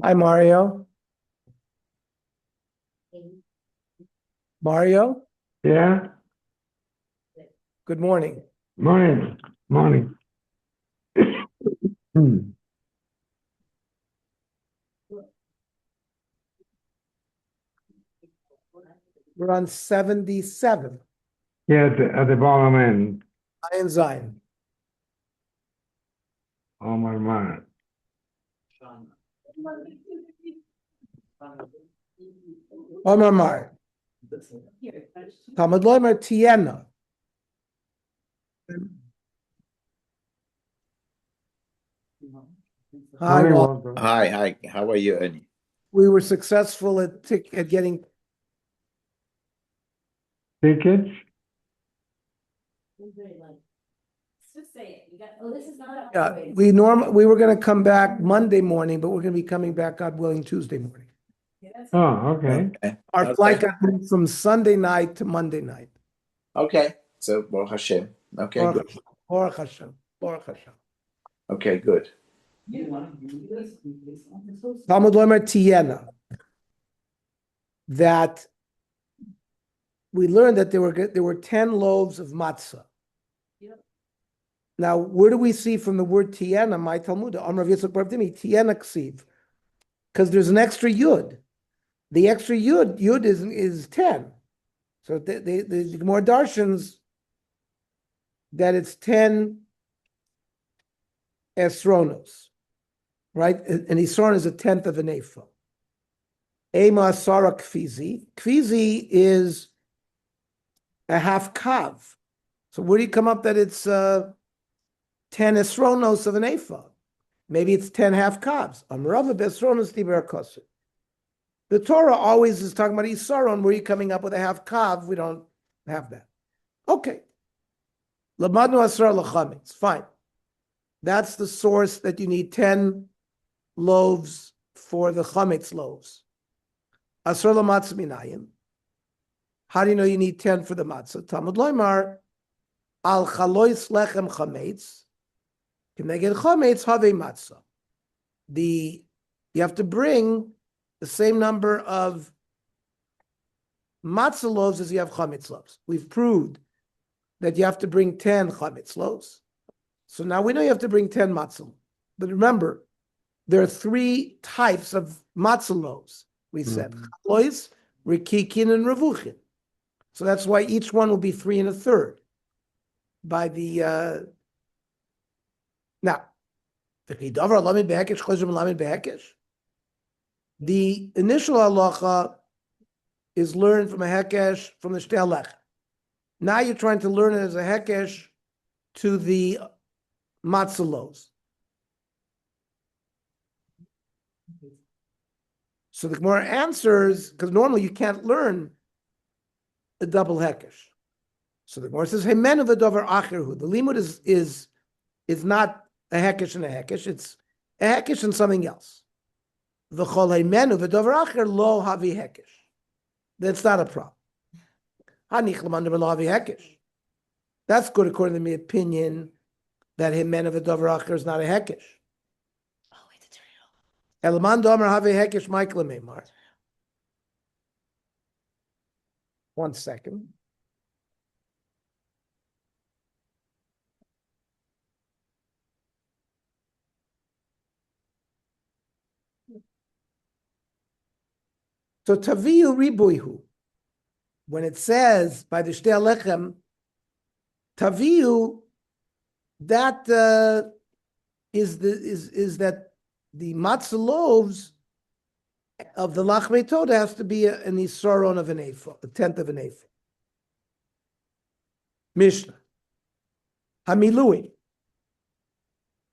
Hi, Mario. Mario, Yeah, good morning. morning. We're on 77. Yeah, at the bottom end. Zion Zion. Oh my mind. Omar Mar. Talmud Loimer Tiena. Hi, Morning, Walt. Walter. Hi. How are you, Ernie? We were successful at getting. Tickets? Yeah, we were going to come back Monday morning, but we're going to be coming back, God willing, Tuesday morning. Oh, okay. Our flight got moved from Sunday night to Monday night. Okay. So, Baruch Hashem. Okay, Baruch good. Hashem. Baruch Hashem. Baruch Hashem. Okay, good. Talmud Loimer Tiena. That we learned that there were 10 loaves of matzah. Now, where do we see from the word tiena, my Talmud, Amar Yitzchak Bardimi, tiena ksiv? Because there's an extra yud. The extra yud is 10. So the more darshans that it's 10 esronos, right? And esron is a tenth of an ephah. Ema asara kfizi. Kfizi is a half kav. So where do you come up that it's 10 esronos of an ephah? Maybe it's 10 half kavs. The Torah always is talking about Isaron. Where are you coming up with a half kav? We don't have that. Okay. Lamadnu asar lachametz. Fine. That's the source that you need 10 loaves for the chametz loaves. Asar lamatzah minayim. How do you know you need 10 for the matzah? Talmud loymar al chalois lechem chametz. Keneged chametz have matzah. You have to bring the same number of matzah loaves as you have chametz loaves. We've proved that you have to bring 10 chametz loaves. So now we know you have to bring 10 matzah. But remember, there are 3 types of matzah loaves. We said chalois, rikikin, and revuchin. So that's why each one will be 3 1/3. By the now, the initial halacha is learned from a hekesh from the shtel lechem. Now you're trying to learn it as a hekesh to the matzah loaves. So the Gemara answers, because normally you can't learn a double hekesh. So the Gemara says, "Hemenu v'dover acherhu." The limud is not a hekesh and a hekesh; it's a hekesh and something else. V'chol hemenu v'dover acher lo havi hekesh. That's not a problem. Hanich l'mandu lo havi hekesh. That's good according to my opinion. That hemenu v'dover acher is not a hekesh. Elman domer havi hekesh Michael Meimar. 1 second. So taviu ribuihu, when it says by the shtel lechem, taviu, that is that the matzah loaves of the lachmei toda has to be an isaron of an ephah, a tenth of an ephah. Mishnah Hamilui.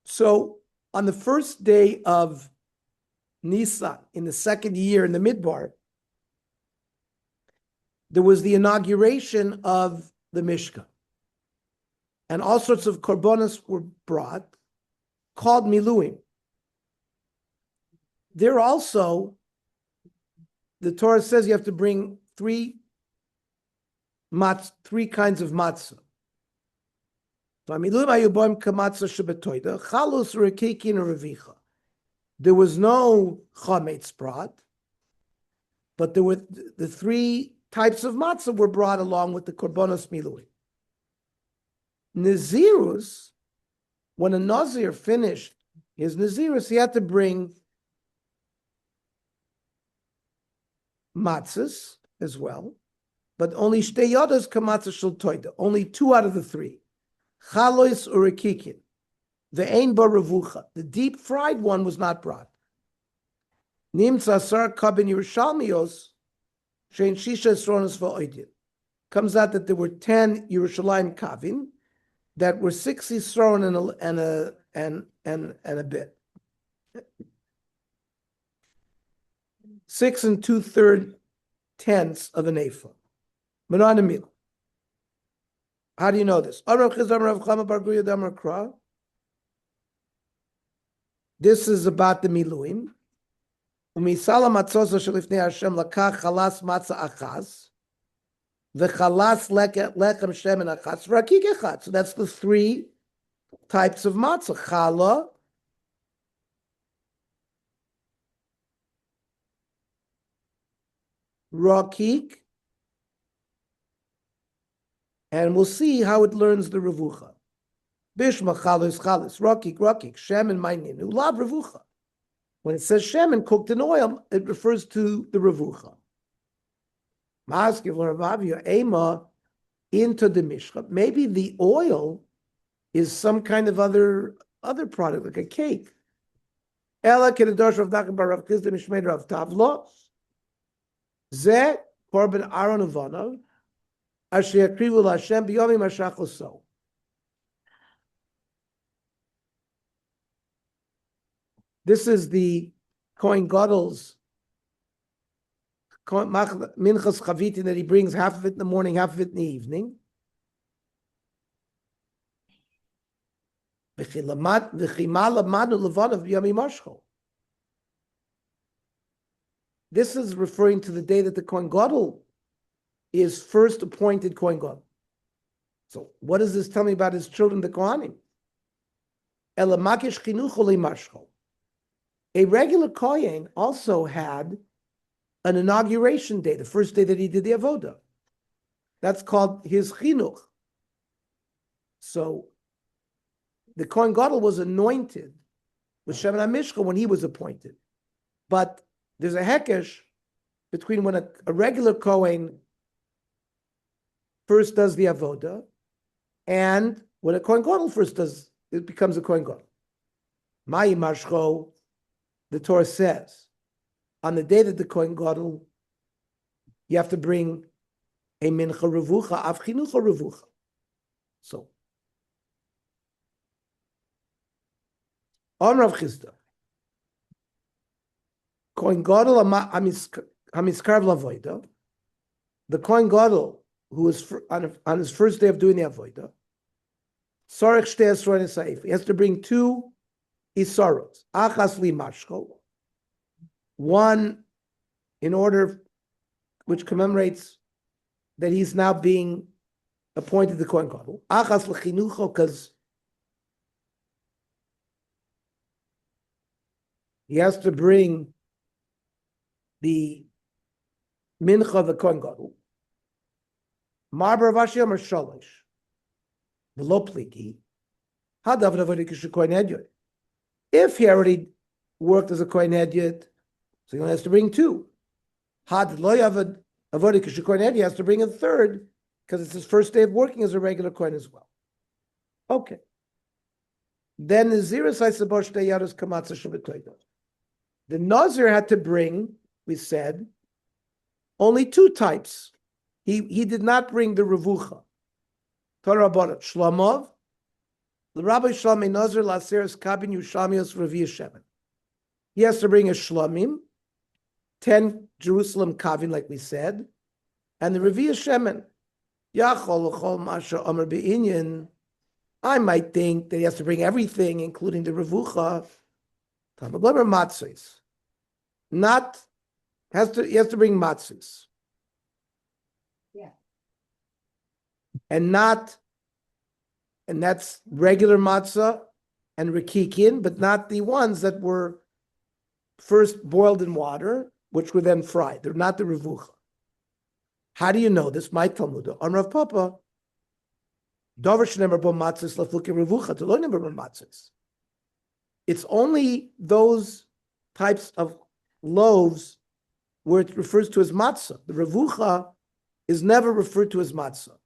So on the first day of Nisan, in the second year in the Midbar, there was the inauguration of the Mishkan. And all sorts of korbanos were brought, called Miluim. There also, the Torah says you have to bring 3 kinds of matzah. There was no chametz brought, but there were the three types of matzah were brought along with the korbanos milui. Nazirus, when a nazir finished his nazirus, he had to bring matzahs as well, but only shtei yodas kamatzah shel toida, only 2 out of the 3. Chalois urikikin, the ein bar revucha, the deep fried one was not brought. Nimtza asar kabin Yerushalmios, shein shisha esronos va'oidin. Comes out that there were 10 Yerushalayim kavin that were 6 Yisron and a bit. 6 2/3 tenths of an ephah. Manan mil. How do you know this? This is about the miluim. Umisala matzosa shelifnei Hashem lakach chalas matzah achaz, v'chalas lechem shemen achaz, rakik echad. So that's the 3 types of matzah: chala, rakik, and we'll see how it learns the revucha. Bishma chalis chalis, rakik rakik, shemen mainin ulav revucha. When it says shemen cooked in oil, it refers to the revucha. Maskiv l'Ravavia ema into the mishcha. Maybe the oil is some kind of other product, like a cake. Ela kedosh Rav Nachman bar Rav Chisda mishmei Rav Tavlo. Ze korban Aaron uvanav asher yakrivu l'Hashem biyomi mashach l'so. This is the Kohen Gadol's minchas chavitin that he brings, half of it in the morning, half of it in the evening. This is referring to the day that the Kohen Gadol is first appointed Kohen Gadol. So what does this tell me about his children, the Kohanim? A regular Kohen also had an inauguration day, the first day that he did the avoda. That's called his chinuch. So the Kohen Gadol was anointed with Shemen HaMishcha when he was appointed. But there's a hekesh between when a regular Kohen first does the avoda and when a Kohen Gadol first does, it becomes a Kohen Gadol. Ma'i Marshcho, the Torah says, on the day that the Kohen Gadol, you have to bring a mincha revucha, av chinucha revucha. So, on Rav Chisda, Kohen Gadol hamiskarav lavoida, the Kohen Gadol who was on his first day of doing the avoida, sarich shtei esrog nesaif. He has to bring 2 isarot, achas li mashko, one in order which commemorates that he's now being appointed the Kohen Gadol. Achas lechinucho, because he has to bring the mincha of the Kohen Gadol. Marbar Vashi Amar Shalosh, v'lo pligi, hadav navodik kishu Kohen Hedyot. If he already worked as a Kohen Hedyot, so he only has to bring 2. Had lo yavad avodik kishu Kohen Hedyot, he has to bring a 3rd because it's his first day of working as a regular Kohen as well. Okay. Then the Nazirus Aisabosh Yaros Kamatza Shabatoida. The Nazir had to bring, we said, only 2 types. He did not bring the revucha. Torah Barat Shlomov, the Rabbi Shlomei Nazir Laseres Kabin Yushamios Revi Shemen. He has to bring a Shlomim, 10 Jerusalem Kavin, like we said, and the Revi Shemen. Yachol L'chol Masha Omer Be'inyan. I might think that he has to bring everything, including the revucha. Tamaglomer matzos. He has to bring matzos. Yeah. And that's regular matzah and rikikin, but not the ones that were first boiled in water, which were then fried. They're not the revucha. How do you know this? My Talmud, on Rav Papa, Dover shnemer bo matzos lafluke revucha, to lo nemer bo matzos. It's only those types of loaves where it refers to as matzah. The revucha is never referred to as matzah.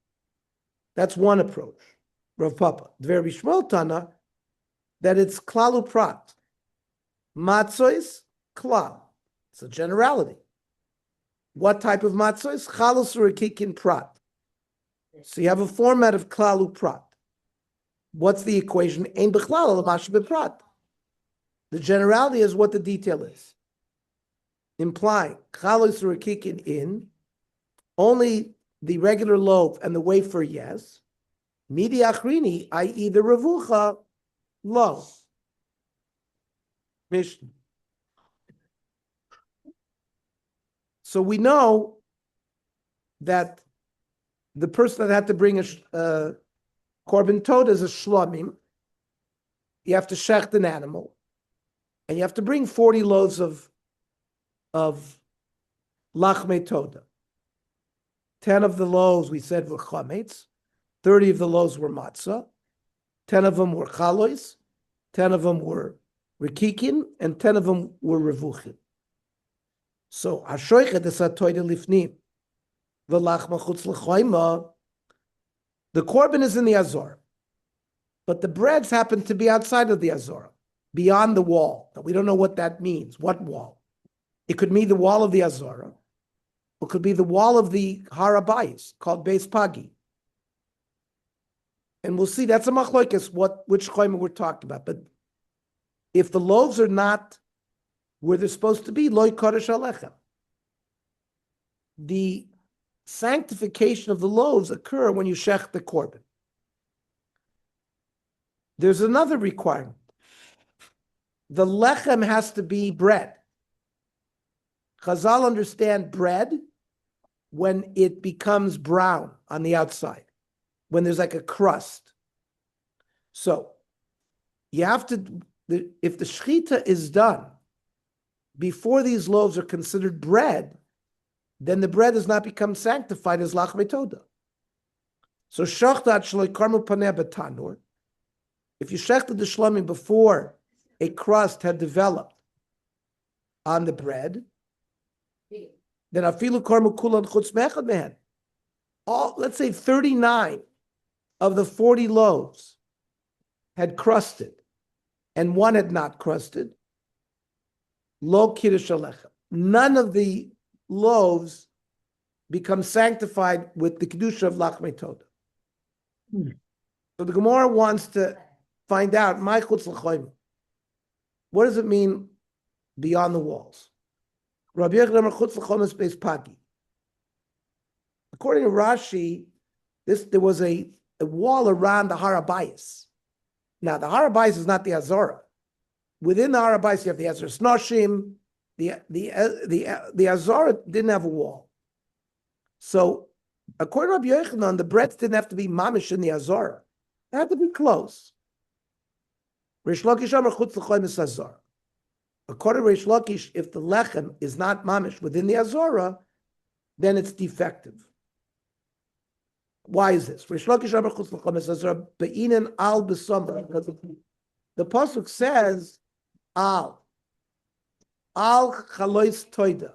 That's one approach. Rav Papa. Dver bishmol tana, that it's klalu prat. Matzah is klal. It's a generality. What type of matzah is? Chalus rekikin prat. So you have a format of klalu prat. What's the equation? Ein b'chlal l'mash b'prat. The generality is what the detail is. Implying chalus rekikin in, only the regular loaf and the wafer, yes. Midi achrini, i.e. the revucha, lo. Mishnah. So we know that the person that had to bring a korban toda is a shlomim. You have to shecht an animal, and you have to bring 40 loaves of lachme toda. 10 of the loaves we said were chametz, 30 of the loaves were matzah, 10 of them were chalois, 10 of them were rikikin, and 10 of them were revuchim. So ashoichet es hatoida lifnim, v'lachma chutz l'choima. The korban is in the azor, but the breads happen to be outside of the azor, beyond the wall. But we don't know what that means. What wall? It could mean the wall of the azor. It could be the wall of the harabayis called Beis Pagi. And we'll see that's a machlokes which choima we're talking about. But if the loaves are not where they're supposed to be, loy kodesh alechem. The sanctification of the loaves occur when you shech the korban. There's another requirement. The lechem has to be bread. Chazal understand bread when it becomes brown on the outside, when there's like a crust. So you have to, if the shechita is done before these loaves are considered bread, then the bread does not become sanctified as lachme toda. So shachtat shloi karmu paneh b'tanur. If you shechted the shlomim before a crust had developed on the bread, then afilu karmu kulan chutz mechad mehen. All, let's say 39 of the 40 loaves had crusted, and one had not crusted. Lo kiddush alechem. None of the loaves become sanctified with the kedusha of lachmei toda. So the Gemara wants to find out, my chutz l'choim, what does it mean beyond the walls? Rabbi Yochanan chutz l'choim is Beis Pagi. According to Rashi, there was a wall around the harabayis. Now the harabayis is not the azora. Within the harabayis you have the Ezra Snoshim. The azora didn't have a wall. So according to Rabbi Yochanan, the breads didn't have to be mamish in the azora. They had to be close. Rish Lakish Amar chutz l'choim is azora. According to Rish Lakish, if the lechem is not mamish within the azora, then it's defective. Why is this? Rish Lakish Amar chutz l'choim is azora be'inan al b'samar. The pasuk says al chalois toida.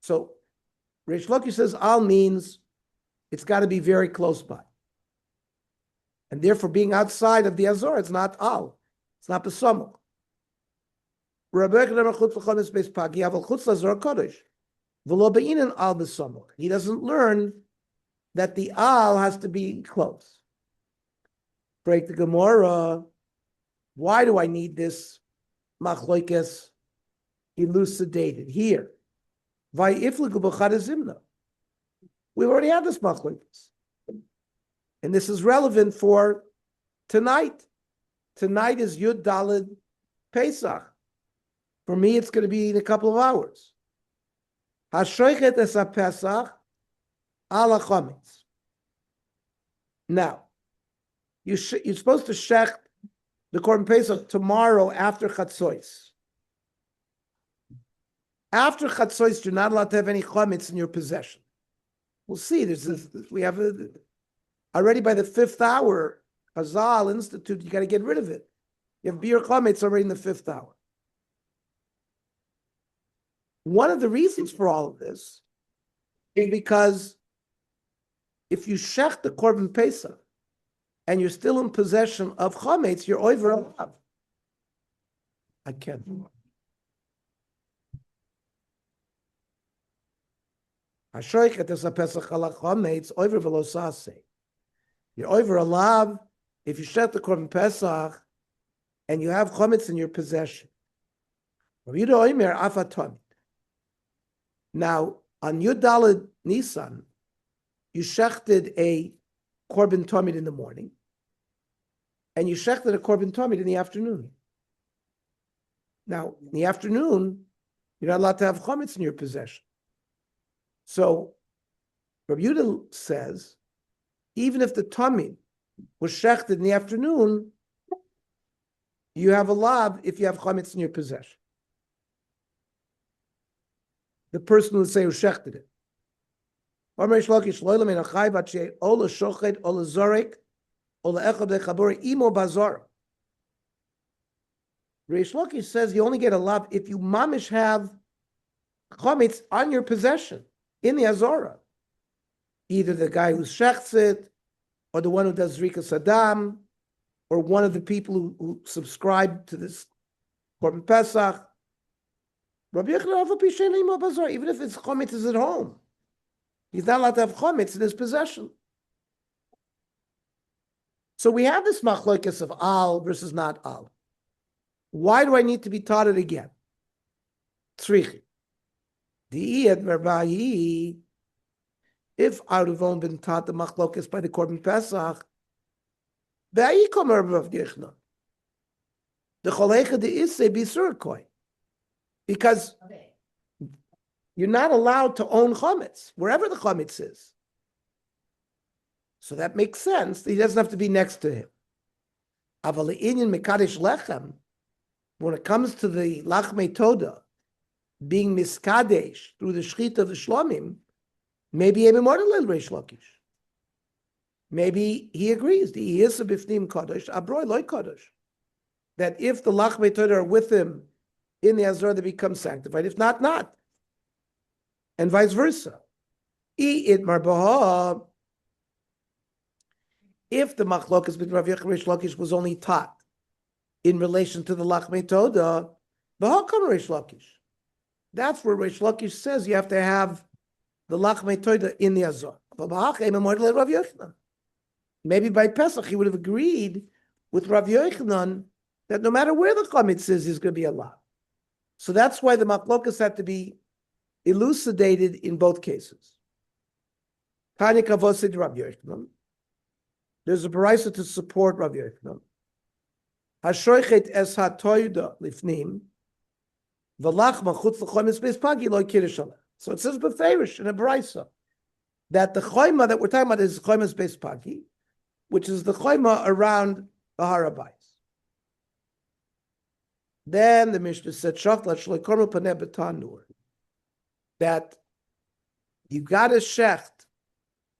So Rish Lakish says al means it's got to be very close by. And therefore, being outside of the Azor, it's not al. It's not besamach. He doesn't learn that the al has to be close. Break the Gemara. Why do I need this machloikes elucidated here? We've already had this machloikes. And this is relevant for tonight. Tonight is Yud Daled Pesach. For me, it's going to be in a couple of hours. Hashoichet es Pesach ala chametz. Now, you're supposed to shech the Korban Pesach tomorrow after Chatzos. After Chatzos, you're not allowed to have any chametz in your possession. We'll see. We have already by the 5th hour, Chazal Institute, you got to get rid of it. You have beer chametz already in the 5th hour. One of the reasons for all of this is because if you shech the Korban Pesach and you're still in possession of chametz, you're over alav. I can't. Hashoichet is a Pesach ala chametz over velosase. You're over alav if you shech the Korban Pesach and you have chametz in your possession. Now, on Yud Nisan, you shechted a Korban Tomid in the morning, and you shechted a Korban Tomid in the afternoon. Now, in the afternoon, you're not allowed to have chametz in your possession. So, Rabbi Yehuda says, even if the Tomid was shechted in the afternoon, you have a lav if you have chametz in your possession. The person who say who shechted it. Reish Lakish says you only get a lav if you mamish have chametz on your possession in the Azora. Either the guy who shechts it, or the one who does Rika Saddam, or one of the people who subscribe to this Korban Pesach. Rabbi Yochanan, even if his chametz is at home, he's not allowed to have chametz in his possession. So we have this machlokes of al versus not al. Why do I need to be taught it again? Tzrichi. If I would have only been taught the machlokes by the Korban Pesach, the cholecha de isse bisur koi. Because you're not allowed to own chametz, wherever the chametz is. So that makes sense. He doesn't have to be next to him. Aval inyan mekadesh lechem, when it comes to the lachmei toda, being miskadesh through the shchita of the shlomim, maybe even more than Reish Lakish. Maybe he agrees. The is a bifnim kadosh, abroi loy kadosh. That if the lachmei toda are with him in the Azor, they become sanctified. If not, not. And vice versa. If the machlokas between Rav Yochanan and Reish Lakish was only taught in relation to the lachmei toda, v'hakam Reish Lakish. That's where Reish Lakish says you have to have the lachmei toda in the Azor. Maybe by Pesach he would have agreed with Rav Yochanan that no matter where the chametz is, he's going to be allowed. So that's why the machlokas had to be elucidated in both cases. Tanya Kavosid Rav Yochanan. There's a baraisa to support Rav Yochanan. Hashoichet es hatoyda lifnim v'lachma chutz l'choymes beis pagi lo kiddush aleh. So it says beferish in a baraisa that the choyma that we're talking about is choymes beis pagi, which is the choyma around the Harabayis. Then the Mishnah said shachlat shloikormu paneh b'tanur, that you got to shecht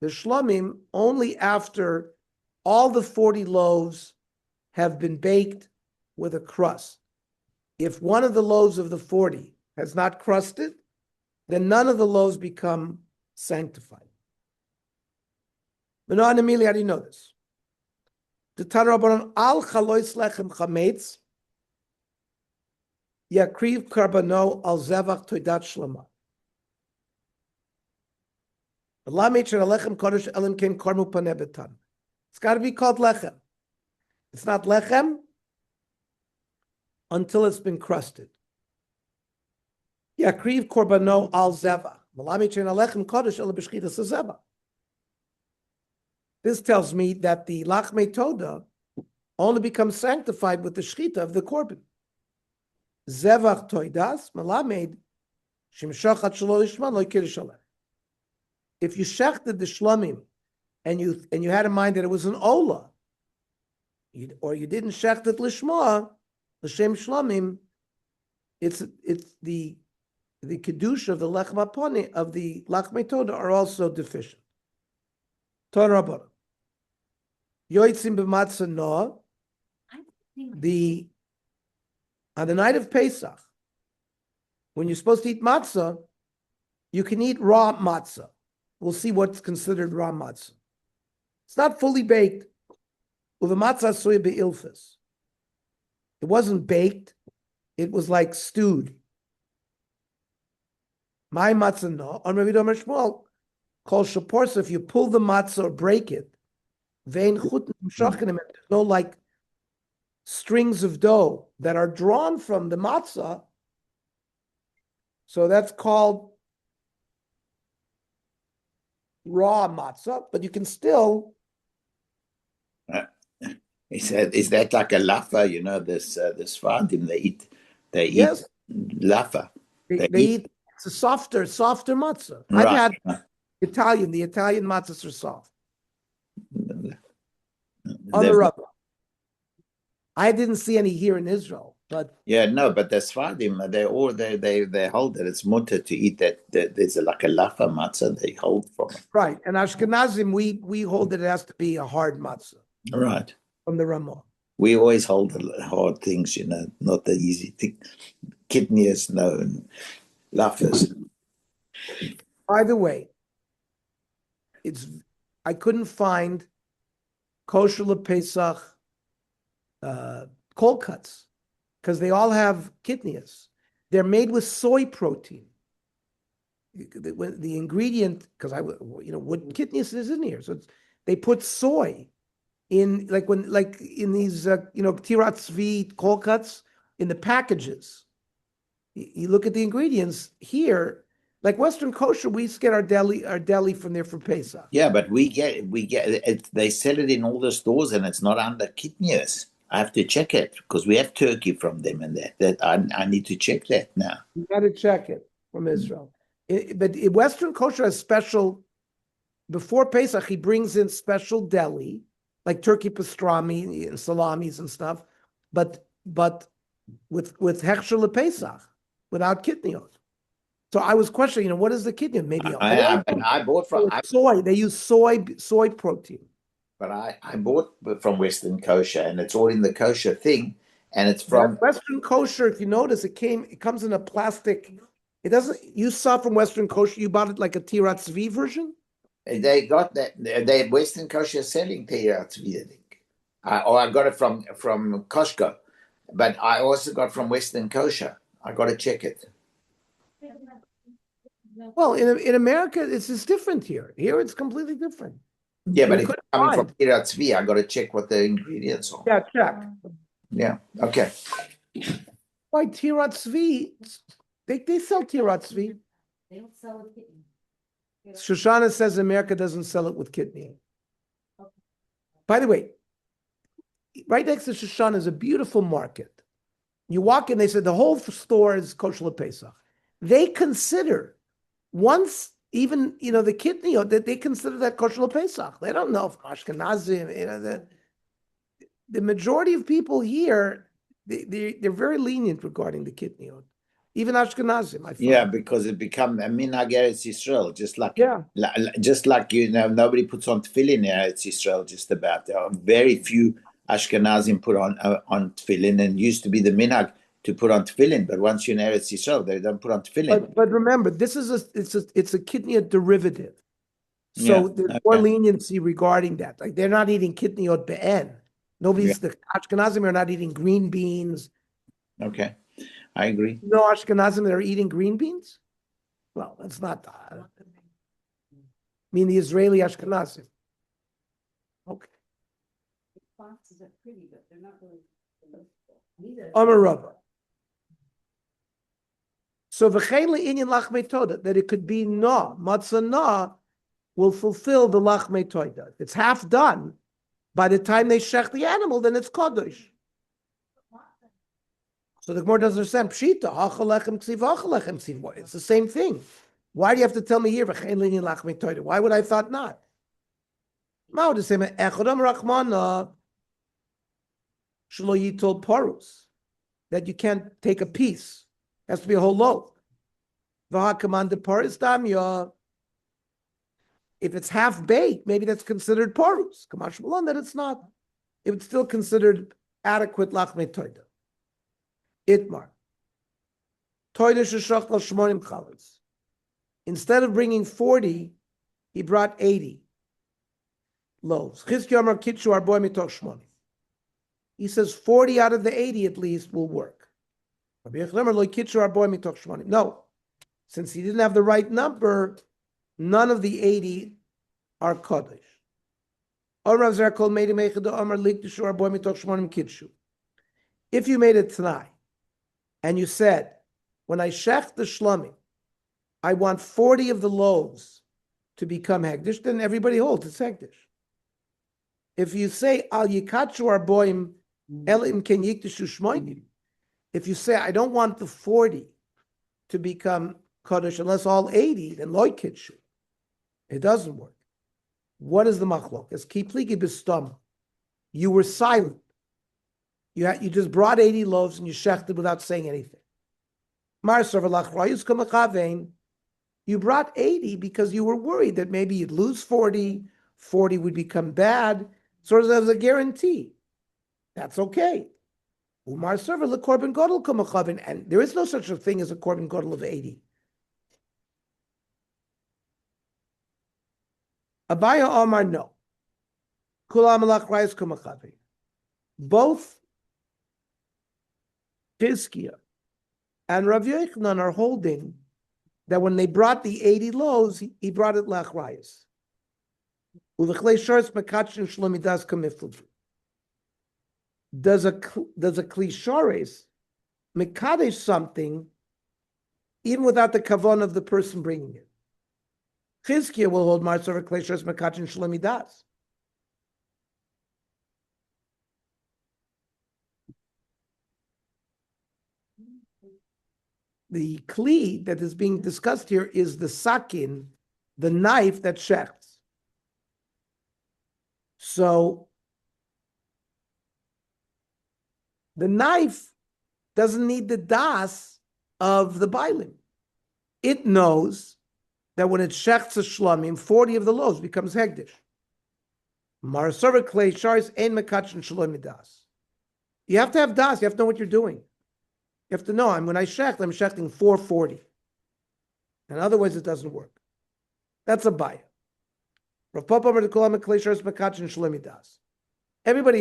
the shlomim only after all the 40 loaves have been baked with a crust. If one of the loaves of the 40 has not crusted, then none of the loaves become sanctified. But no, Amelia, how do you know this? The Tanrabanon al chalois lechem chametz yakriv karbano al zevach toidat shlama. It's got to be called lechem. It's not lechem until it's been crusted. Yakriv korbano al zeva. This tells me that the lachmei toda only becomes sanctified with the shchita of the korban. Zevach toidas malamed shimshachat shelo lishman lo kiddush aleh. If you shechted the shlomim and you had in mind that it was an ola, or you didn't shechted lishma, l'shem shlomim, it's the the kedusha of the lechem aponi of the lachmei toda are also deficient. Torah Rabbah. Yoitzim b'matzah no. On the night of Pesach, when you're supposed to eat matzah, you can eat raw matzah. We'll see what's considered raw matzah. It's not fully baked. With a matzah soya be'ilfis. It wasn't baked. It was like stewed. My matzah no. On Rabbi Domer Shmuel, called shaporsa. If you pull the matzah or break it, vein chutim shochinim. There's no like strings of dough that are drawn from the matzah. So that's called raw matzah, but you can still. He said, "Is that like a lafa? You know, this Fardim they Yes. eat lafa. They eat. It's a softer matzah. Right. I've had Italian. The Italian matzahs are soft. On the rubber. I didn't see any here in Israel, but Yeah, no, but the Sfardim, they hold that it's mutter to eat that there's like a lafa matzah they hold from it. right. And Ashkenazim, we hold that it has to be a hard matzah Right. from the Ramah. We always hold the hard things, you know, not the easy thing. Kidneys, no, and lafas. By the way, I couldn't find kosher Pesach cold cuts because they all have kidneys. They're made with soy protein. The ingredient, because what kidneys is in here? So they put soy in, like in these tirat tzvi cold cuts in the packages. You look at the ingredients here. Like Western kosher, we used to get our deli from there for Pesach. Yeah, but we get it. They sell it in all the stores, and it's not under kidneys. I have to check it because we have turkey from them, and that I need to check that now. You got to check it from Israel. But Western kosher has special. Before Pesach, he brings in special deli, like turkey pastrami and salamis and stuff, but with hechsher Pesach, without kidneyot. So I was questioning, what is the kidney? Maybe I bought from soy. They use soy protein. But I bought from Western Kosher, and it's all in the kosher thing, and it's from Western Kosher. If you notice, it comes in a plastic. It doesn't. You saw from Western Kosher. You bought it like a Tirat Tzvi version. They got that. They Western Kosher selling Tirat Tzvi, I think. I got it from Costco, but I also got from Western Kosher. I got to check it. Well, in America, it's different here. Here, it's completely different. Yeah, but if it's coming find. from Tirat Tzvi, I got to check what the ingredients are. Yeah, check. Yeah. Okay. Why Tirat Tzvi? They sell Tirat Tzvi. They don't sell a kidney. Shoshana says America doesn't sell it with kidney. By the way, right next to Shoshana is a beautiful market. You walk in, they said the whole store is kosher Pesach. They consider once even the kidney that they consider that kosher Pesach. They don't know if Ashkenazim. The majority of people here they're very lenient regarding the kidney. Even Ashkenazim, I find. Yeah, because it become a minhag Eretz Yisrael, just like nobody puts on tefillin in Eretz Yisrael. Just about there are very few Ashkenazim put on tefillin, and used to be the minhag to put on tefillin. But once you're in Eretz Yisrael, they don't put on tefillin. But remember, this is it's a kidney derivative, so there's more leniency regarding that. Like they're not eating kidneyot be'en. The Ashkenazim are not eating green beans. Okay. I agree. No Ashkenazim that are eating green beans? Well, that's not that. I mean, the Israeli Ashkenazim. Okay. The boxes are pretty, but they're not really. Amar Rava. So v'chein le'inyan lachmei toda, that it could be matzah will fulfill the lachmei toda. If it's half done, by the time they shech the animal, then it's kodesh. So the Gemara doesn't understand. Pshita, ha'chalechem ksiv, ha'chalechem ksiv. It's the same thing. Why do you have to tell me here? V'chein le'inyan lachmei toda. Why would I thought not? Ma'od the same. Echodam rachmana shelo yitol parus. That you can't take a piece. It has to be a whole loaf. V'hakaman deparis damya. If it's half baked, maybe that's considered parus. Kamash malon that it's not. It would still considered adequate lachme toida. Itmar. Toida sheshach al shmonim chalas. Instead of bringing 40, he brought 80 loaves. Chizki Amar Kitchu Arboy Mitoch Shmonim. He says 40 out of the 80 at least will work. No, since he didn't have the right number, none of the 80 are Kodesh. If you made it tonight, and you said, when I shech the shlomim, I want 40 of the loaves to become hegdish, then everybody holds it's hegdish. If you say, al yikachu arboim elim ken yikdishu shmoinim, if you say, I don't want the 40 to become kodesh unless all 80, then loy kitshu. It doesn't work. What is the machlok? As kipligi bistam. You were silent. You just brought 80 loaves and you shechted without saying anything. You brought 80 because you were worried that maybe you'd lose 40, 40 would become bad, sort of as a guarantee. That's okay. Umar server le korban gadol kamachavin, and there is no such a thing as a korban gadol of 80. Abaya Omar no. Kulam alach rayis kamachavin. Both Chizkiah and Rav Yochanan are holding that when they brought the 80 loaves, he brought it lach rayis. Uvechlei shorts makachin shlomidas kamifluvu. Does a klishores mekadesh something even without the kavon of the person bringing it? Chizkiah will hold marzer klishores mekachin shlomidas. The kli that is being discussed here is the sakin, the knife that shechts. So the knife doesn't need the das of the bailim. It knows that when it shechts a shlamim, 40 of the loaves becomes hegdish. Marasavar klei sharis ein mekachin shlomi das. You have to have das. You have to know what you're doing. You have to know, when I shecht, I'm shechting 440. And otherwise it doesn't work. That's a baya. Everybody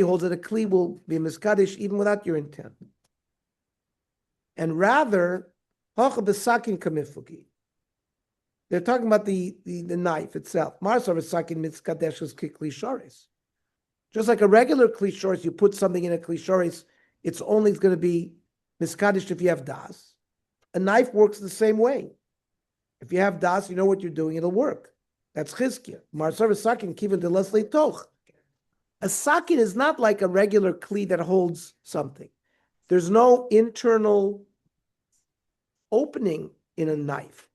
holds that a kli will be miskadish even without your intent. And rather, they're talking about the knife itself. Just like a regular kli, you put something in a kli, it's only going to be miskadish if you have das. A knife works the same way. If you have das, you know what you're doing, it'll work. That's chizkiah. Marsav sakin kiven de lesli toch. A sakin is not like a regular kli that holds something. There's no internal opening in a knife.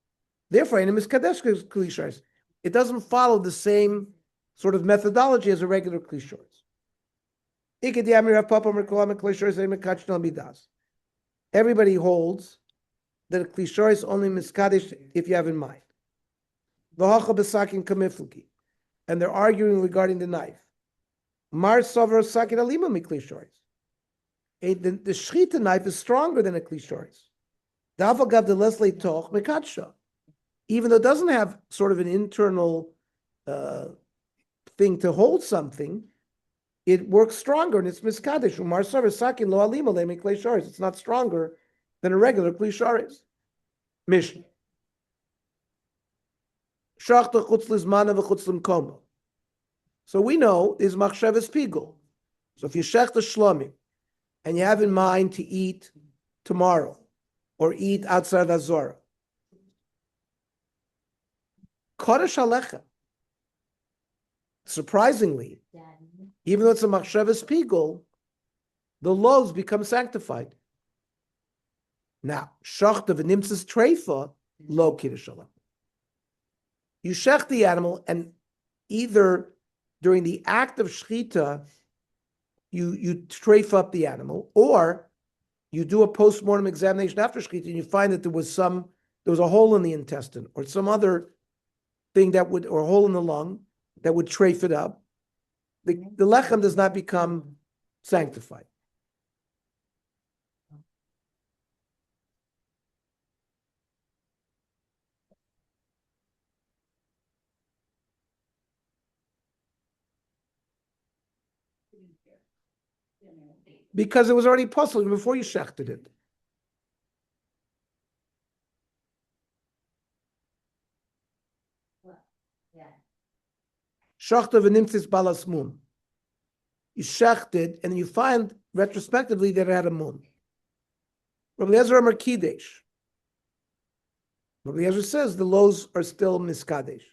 Therefore, in a miskadesh kli, it doesn't follow the same sort of methodology as a regular kli. Everybody holds that a klishor is only miskadish if you have in mind. And they're arguing regarding the knife. Mar sover sakin alima miklishoris. The shchita knife is stronger than a klishoris. Davagav de leslie toch mekatsha. Even though it doesn't have sort of an internal thing to hold something, it works stronger and it's miskadish. Umar sover sakin lo alima le miklishoris. It's not stronger than a regular klishoris. Mishnah. Shachta chutz lizmana v'chutz limkoma. So we know is machshavas pigul. So if you shech the shlomim and you have in mind to eat tomorrow or eat outside of Azora, kodesh alecha. Surprisingly, even though it's a machshavas pigul, the loaves become sanctified. Now, shachta v'nimtzas treifa lo kiddush alecha. You shech the animal, and either during the act of shechita, you strafe up the animal, or you do a post-mortem examination after shechita, and you find that there was some there was a hole in the intestine or some other thing that would, or a hole in the lung that would trafe it up, the lechem does not become sanctified. Because it was already puzzling before you shechted it. Shachta v'nimtzis balas mun. You shechted, and you find retrospectively that it had a mun. Rabbi Eliezer Amar Kidesh. Rabbi Eliezer says the loaves are still miskadesh.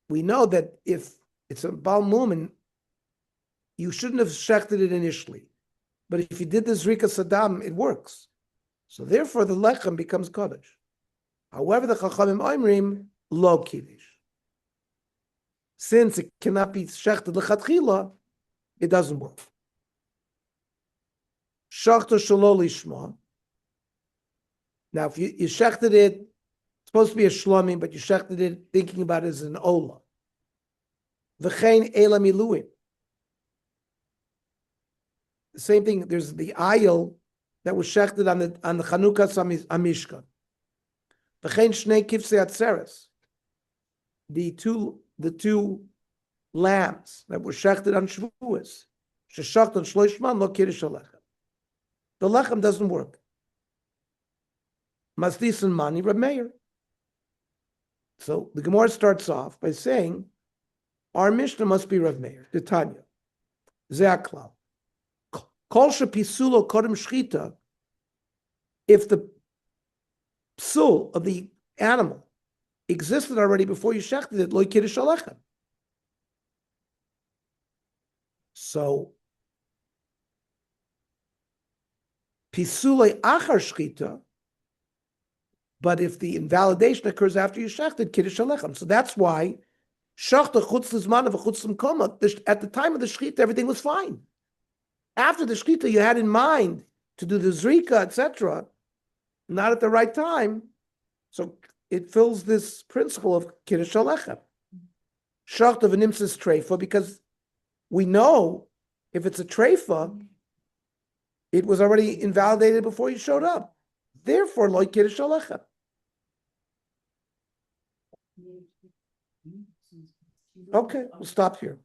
We know that if it's a bal mumin, you shouldn't have shechted it initially. But if you did the zrika sadam, it works. So therefore the lechem becomes kodesh. However, the chachamim oimrim lo kiddush. Since it cannot be shechted lechatchila, it doesn't work. Shachta shelo lishma. Now, if you shechted it, it's supposed to be a shlomim, but you shechted it thinking about it as an ola. V'chein ela miluim. The same thing. There's the ayil that was shechted on the Chanukah Amishka. V'chein shnei kivsei atzeres. The two lambs that were shechted on Shavuos. Sheshachtan shloishman lo kiddush halechem. The lechem doesn't work. Masdis and mani Reb Meir. So the Gemara starts off by saying, our Mishnah must be Reb Meir. The Tanya. Ze'aklal. Kol shepisulo kodem shchita. If the psul of the animal existed already before you shechted it, lo kiddush halechem. So pisulei achar shchita. But if the invalidation occurs after you shechted, kiddush halechem. So that's why shachta chutz lizman v'chutz l'mkoma. At the time of the shechita, everything was fine. After the shechita, you had in mind to do the zrika, etc., not at the right time. So it fills this principle of kiddush halechem. Shachta v'nimtzis treifa, because we know if it's a treifa, it was already invalidated before you showed up. Therefore, lo kiddush halechem. Okay, we'll stop here.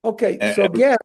Okay, so again,